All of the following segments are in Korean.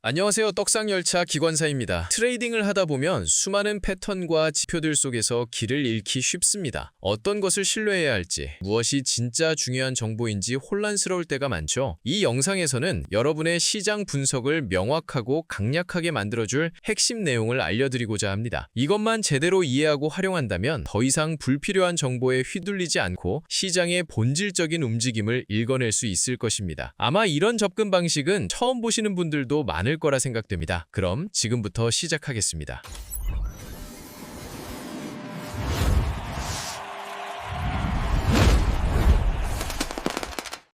안녕하세요. 떡상열차 기관사입니다. 트레이딩을 하다 보면 수많은 패턴과 지표들 속에서 길을 잃기 쉽습니다. 어떤 것을 신뢰해야 할지, 무엇이 진짜 중요한 정보인지 혼란스러울 때가 많죠. 이 영상에서는 여러분의 시장 분석을 명확하고 강약하게 만들어줄 핵심 내용을 알려드리고자 합니다. 이것만 제대로 이해하고 활용한다면 더 이상 불필요한 정보에 휘둘리지 않고 시장의 본질적인 움직임을 읽어낼 수 있을 것입니다. 아마 이런 접근 방식은 처음 보시는 분들도 많을 거라 생각됩니다. 그럼 지금부터 시작하겠습니다.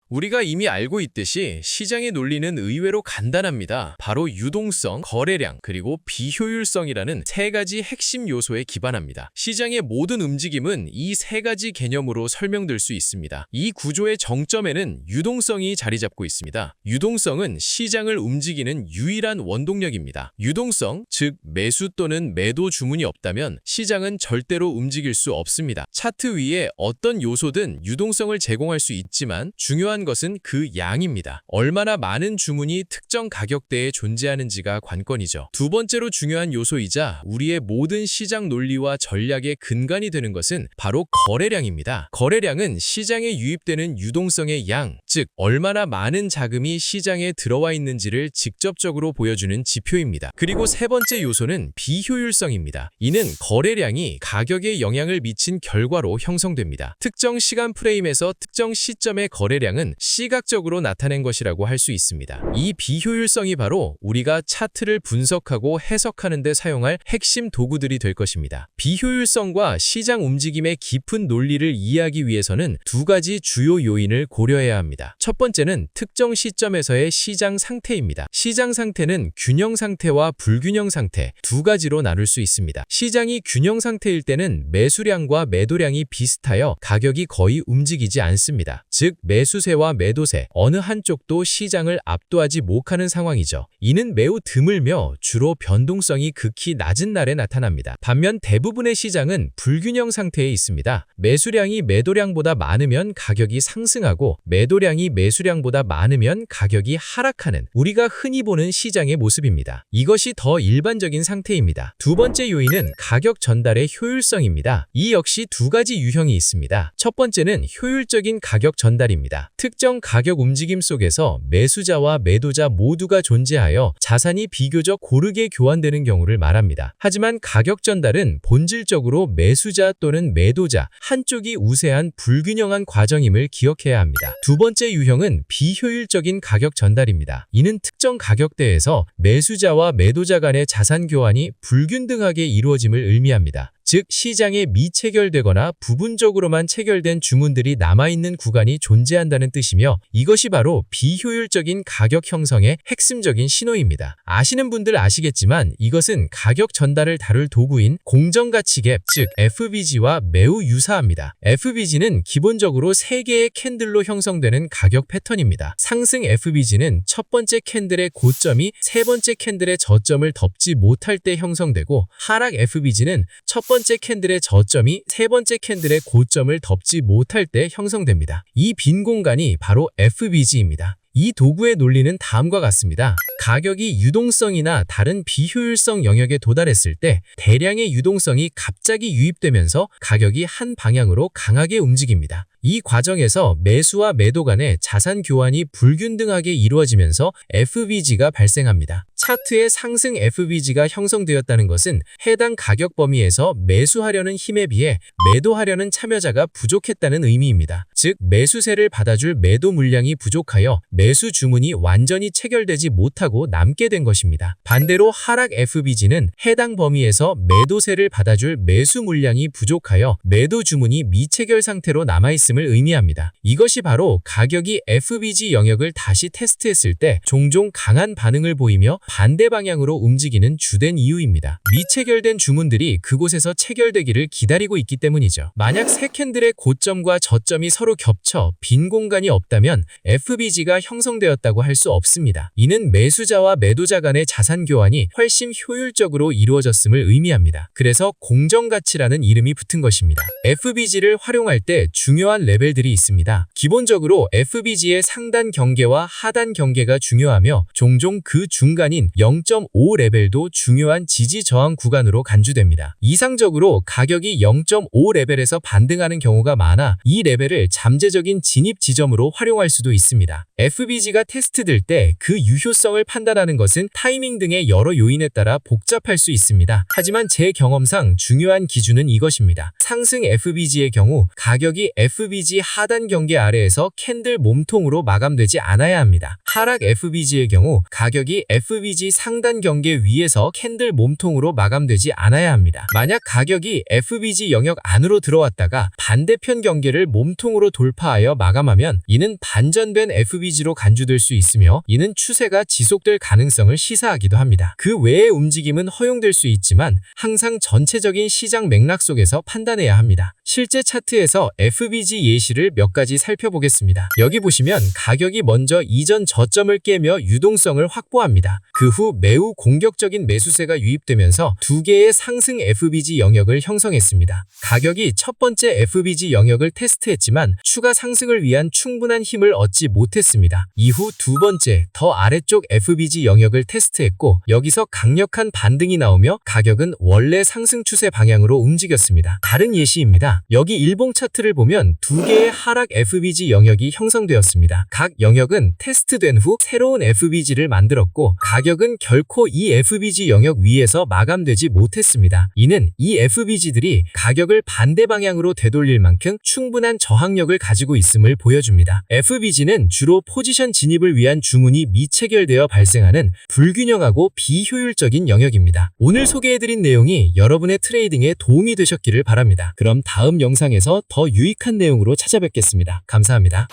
우리가 이미 알고 있듯이 시장의 논리는 의외로 간단합니다. 바로 유동성, 거래량, 그리고 비효율성이라는 세 가지 핵심 요소에 기반합니다. 시장의 모든 움직임은 이 세 가지 개념으로 설명될 수 있습니다. 이 구조의 정점에는 유동성이 자리 잡고 있습니다. 유동성은 시장을 움직이는 유일한 원동력입니다. 유동성, 즉 매수 또는 매도 주문이 없다면 시장은 절대로 움직일 수 없습니다. 차트 위에 어떤 요소든 유동성을 제공할 수 있지만 중요한 것은 그 양입니다. 얼마나 많은 주문이 특정 가격대에 존재하는지가 관건이죠. 두 번째로 중요한 요소이자 우리의 모든 시장 논리와 전략의 근간이 되는 것은 바로 거래량입니다. 거래량은 시장에 유입되는 유동성의 양, 즉 얼마나 많은 자금이 시장에 들어와 있는지를 직접적으로 보여주는 지표입니다. 그리고 세 번째 요소는 비효율성입니다. 이는 거래량이 가격에 영향을 미친 결과로 형성됩니다. 특정 시간 프레임에서 특정 시점의 거래량은 시각적으로 나타낸 것이라고 할 수 있습니다. 이 비효율성이 바로 우리가 차트를 분석하고 해석하는 데 사용할 핵심 도구들이 될 것입니다. 비효율성과 시장 움직임의 깊은 논리를 이해하기 위해서는 두 가지 주요 요인을 고려해야 합니다. 첫 번째는 특정 시점에서의 시장 상태입니다. 시장 상태는 균형 상태와 불균형 상태 두 가지로 나눌 수 있습니다. 시장이 균형 상태일 때는 매수량과 매도량이 비슷하여 가격이 거의 움직이지 않습니다. 즉 매수세와 매도세 어느 한쪽도 시장을 압도하지 못하는 상황이죠. 이는 매우 드물며 주로 변동성이 극히 낮은 날에 나타납니다. 반면 대부분의 시장은 불균형 상태에 있습니다. 매수량이 매도량보다 많으면 가격이 상승하고 매도량이 매수량보다 많으면 가격이 하락하는 우리가 흔히 보는 시장의 모습입니다. 이것이 더 일반적인 상태입니다. 두 번째 요인은 가격 전달의 효율성입니다. 이 역시 두 가지 유형이 있습니다. 첫 번째는 효율적인 가격 전달입니다. 특정 가격 움직임 속에서 매수자와 매도자 모두가 존재하여 자산이 비교적 고르게 교환되는 경우를 말합니다. 하지만 가격 전달은 본질적으로 매수자 또는 매도자 한쪽이 우세한 불균형한 과정임을 기억해야 합니다. 두 번째 유형은 비효율적인 가격 전달입니다. 이는 특정 가격대에서 매수자와 매도자 간의 자산 교환이 불균등하게 이루어짐을 의미합니다. 즉 시장에 미체결되거나 부분적으로만 체결된 주문들이 남아있는 구간이 존재한다는 뜻이며 이것이 바로 비효율적인 가격 형성의 핵심적인 신호입니다. 아시는 분들 아시겠지만 이것은 가격 전달을 다룰 도구인 공정가치 갭, 즉 FBG와 매우 유사합니다. FBG는 기본적으로 3개의 캔들로 형성되는 가격 패턴입니다. 상승 FBG는 첫 번째 캔들의 고점이 세 번째 캔들의 저점을 덮지 못할 때 형성되고 하락 FBG는 첫 번째 캔들의 저점이 세 번째 캔들의 고점을 덮지 못할 때 형성됩니다. 이 빈 공간이 바로 FBG입니다. 이 도구의 논리는 다음과 같습니다. 가격이 유동성이나 다른 비효율성 영역에 도달했을 때 대량의 유동성이 갑자기 유입되면서 가격이 한 방향으로 강하게 움직입니다. 이 과정에서 매수와 매도 간의 자산 교환이 불균등하게 이루어지면서 FBG가 발생합니다. 차트의 상승 FBG가 형성되었다는 것은 해당 가격 범위에서 매수하려는 힘에 비해 매도하려는 참여자가 부족했다는 의미입니다. 즉 매수세를 받아줄 매도 물량이 부족하여 매수 주문이 완전히 체결되지 못하고 남게 된 것입니다. 반대로 하락 FBG는 해당 범위에서 매도세를 받아줄 매수 물량이 부족하여 매도 주문이 미체결 상태로 남아있음을 의미합니다. 이것이 바로 가격이 FBG 영역을 다시 테스트했을 때 종종 강한 반응을 보이며 반대 방향으로 움직이는 주된 이유입니다. 미체결된 주문들이 그곳에서 체결되기를 기다리고 있기 때문이죠. 만약 세 캔들의 고점과 저점이 서로 겹쳐 빈 공간이 없다면 FBG가 형성되었다고 할 수 없습니다. 이는 매수자와 매도자 간의 자산 교환이 훨씬 효율적으로 이루어졌음을 의미합니다. 그래서 공정가치라는 이름이 붙은 것입니다. FBG를 활용할 때 중요한 중요한 레벨들이 있습니다. 기본적으로 FBG의 상단 경계와 하단 경계가 중요하며 종종 그 중간인 0.5 레벨도 중요한 지지 저항 구간으로 간주됩니다. 이상적으로 가격이 0.5 레벨에서 반등하는 경우가 많아 이 레벨을 잠재적인 진입 지점으로 활용할 수도 있습니다. FBG가 테스트될 때 그 유효성을 판단하는 것은 타이밍 등의 여러 요인에 따라 복잡할 수 있습니다. 하지만 제 경험상 중요한 기준은 이것입니다. 상승 FBG의 경우 가격이 FBG 하단 경계 아래에서 캔들 몸통으로 마감되지 않아야 합니다. 하락 FBG의 경우 가격이 FBG 상단 경계 위에서 캔들 몸통으로 마감되지 않아야 합니다. 만약 가격이 FBG 영역 안으로 들어왔다가 반대편 경계를 몸통으로 돌파하여 마감하면 이는 반전된 FBG로 간주될 수 있으며 이는 추세가 지속될 가능성을 시사하기도 합니다. 그 외의 움직임은 허용될 수 있지만 항상 전체적인 시장 맥락 속에서 판단해야 합니다. 실제 차트에서 FBG 예시를 몇 가지 살펴보겠습니다. 여기 보시면 가격이 먼저 이전 저점을 깨며 유동성을 확보합니다. 그 후 매우 공격적인 매수세가 유입되면서 두 개의 상승 FBG 영역을 형성했습니다. 가격이 첫 번째 FBG 영역을 테스트했지만 추가 상승을 위한 충분한 힘을 얻지 못했습니다. 이후 두 번째, 더 아래쪽 FBG 영역을 테스트했고 여기서 강력한 반등이 나오며 가격은 원래 상승 추세 방향으로 움직였습니다. 다른 예시입니다. 여기 일봉 차트를 보면 두 개의 하락 FBG 영역이 형성되었습니다. 각 영역은 테스트된 후 새로운 FBG를 만들었고 가격은 결코 이 FBG 영역 위에서 마감되지 못했습니다. 이는 이 FBG들이 가격을 반대 방향으로 되돌릴 만큼 충분한 저항력을 가지고 있음을 보여줍니다. FBG는 주로 포지션 진입을 위한 주문이 미체결되어 발생하는 불균형하고 비효율적인 영역입니다. 오늘 소개해드린 내용이 여러분의 트레이딩에 도움이 되셨기를 바랍니다. 그럼 다음 영상에서 더 유익한 내용으로 찾아뵙겠습니다. 감사합니다.